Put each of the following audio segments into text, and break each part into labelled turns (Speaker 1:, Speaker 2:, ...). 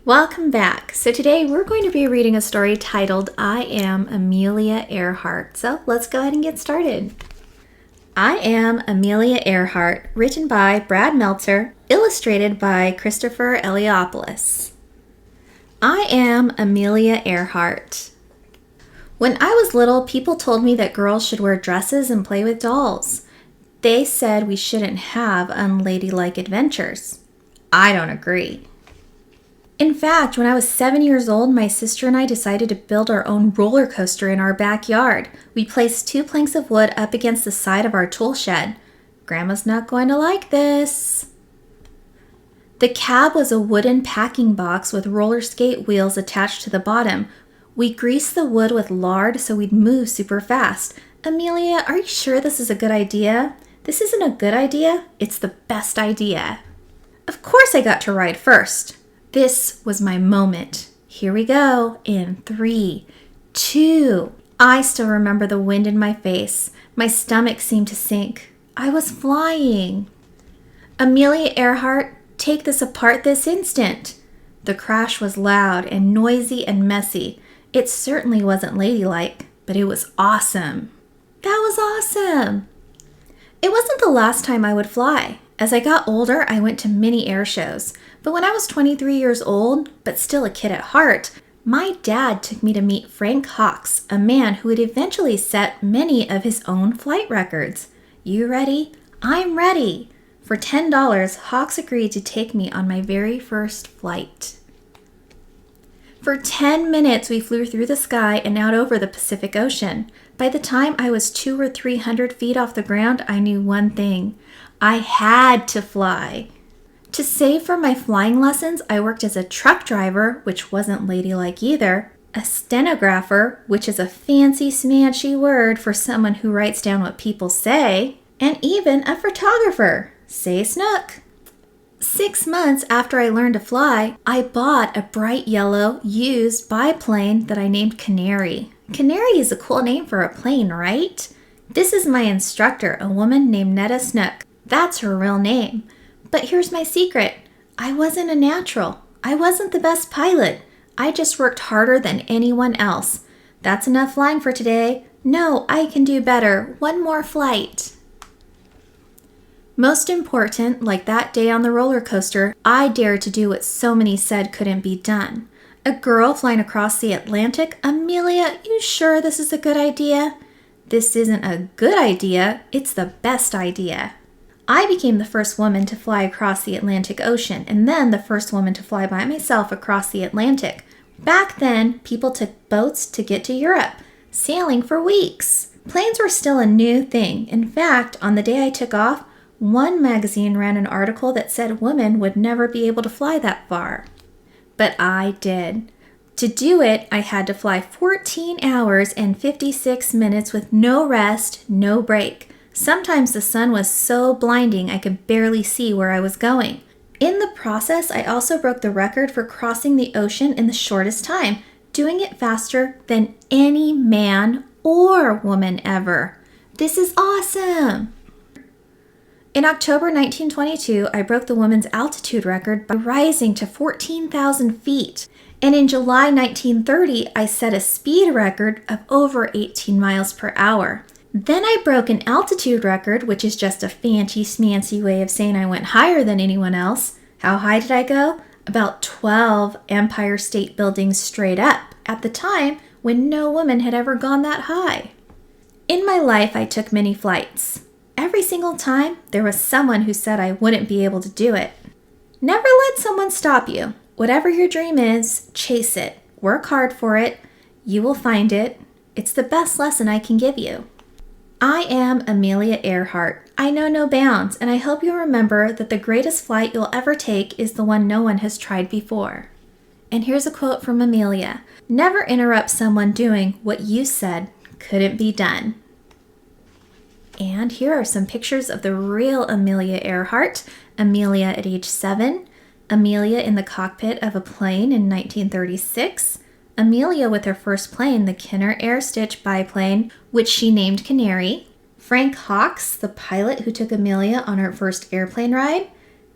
Speaker 1: Welcome back. So today we're going to be reading a story titled I Am Amelia Earhart. So let's go ahead and get started. I Am Amelia Earhart, written by Brad Meltzer, illustrated by Christopher Eliopoulos. I am Amelia Earhart. When I was little, people told me that girls should wear dresses and play with dolls. They said we shouldn't have unladylike adventures. I don't agree. In fact, when I was 7 years old, my sister and I decided to build our own roller coaster in our backyard. We placed 2 planks of wood up against the side of our tool shed. Grandma's not going to like this. The cab was a wooden packing box with roller skate wheels attached to the bottom. We greased the wood with lard so we'd move super fast. Amelia, are you sure this is a good idea? This isn't a good idea. It's the best idea. Of course I got to ride first. This was my moment. Here we go. In 3, 2. I still remember the wind in my face. My stomach seemed to sink. I was flying. Amelia Earhart, take this apart this instant. The crash was loud and noisy and messy. It certainly wasn't ladylike, but it was awesome. That was awesome. It wasn't the last time I would fly. As I got older, I went to many air shows. But when I was 23 years old, but still a kid at heart, my dad took me to meet Frank Hawks, a man who would eventually set many of his own flight records. You ready? I'm ready. For $10, Hawks agreed to take me on my very first flight. For 10 minutes, we flew through the sky and out over the Pacific Ocean. By the time I was 200 or 300 feet off the ground, I knew one thing. I had to fly. To save for my flying lessons, I worked as a truck driver, which wasn't ladylike either, a stenographer, which is a fancy smancy word for someone who writes down what people say, and even a photographer. Say snook. 6 months after I learned to fly, I bought a bright yellow, used biplane that I named Canary. Canary is a cool name for a plane, right? This is my instructor, a woman named Netta Snook. That's her real name. But here's my secret. I wasn't a natural. I wasn't the best pilot. I just worked harder than anyone else. That's enough flying for today. No, I can do better. One more flight. Most important, like that day on the roller coaster, I dared to do what so many said couldn't be done. A girl flying across the Atlantic? Amelia, you sure this is a good idea? This isn't a good idea. It's the best idea. I became the first woman to fly across the Atlantic Ocean, and then the first woman to fly by myself across the Atlantic. Back then, people took boats to get to Europe, sailing for weeks. Planes were still a new thing. In fact, on the day I took off, one magazine ran an article that said women would never be able to fly that far. But I did. To do it, I had to fly 14 hours and 56 minutes with no rest, no break. Sometimes the sun was so blinding I could barely see where I was going. In the process, I also broke the record for crossing the ocean in the shortest time, doing it faster than any man or woman ever. This is awesome! In October 1922, I broke the women's altitude record by rising to 14,000 feet. And in July 1930, I set a speed record of over 18 miles per hour. Then I broke an altitude record, which is just a fancy smancy way of saying I went higher than anyone else. How high did I go? About 12 Empire State Buildings straight up, at the time when no woman had ever gone that high. In my life, I took many flights. Every single time, there was someone who said I wouldn't be able to do it. Never let someone stop you. Whatever your dream is, chase it. Work hard for it. You will find it. It's the best lesson I can give you. I am Amelia Earhart. I know no bounds, and I hope you remember that the greatest flight you'll ever take is the one no one has tried before. And here's a quote from Amelia. Never interrupt someone doing what you said couldn't be done. And here are some pictures of the real Amelia Earhart. Amelia at age 7, Amelia in the cockpit of a plane in 1936, Amelia with her first plane, the Kenner Air Stitch biplane, which she named Canary, Frank Hawks, the pilot who took Amelia on her first airplane ride,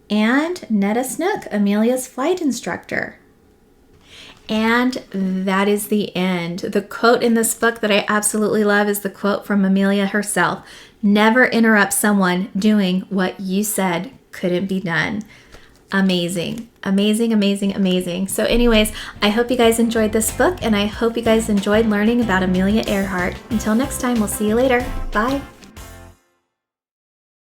Speaker 1: and Netta Snook, Amelia's flight instructor. And that is the end. The quote in this book that I absolutely love is the quote from Amelia herself. Never interrupt someone doing what you said couldn't be done. Amazing, amazing, amazing, amazing. So anyways, I hope you guys enjoyed this book, and I hope you guys enjoyed learning about Amelia Earhart. Until next time, we'll see you later. Bye.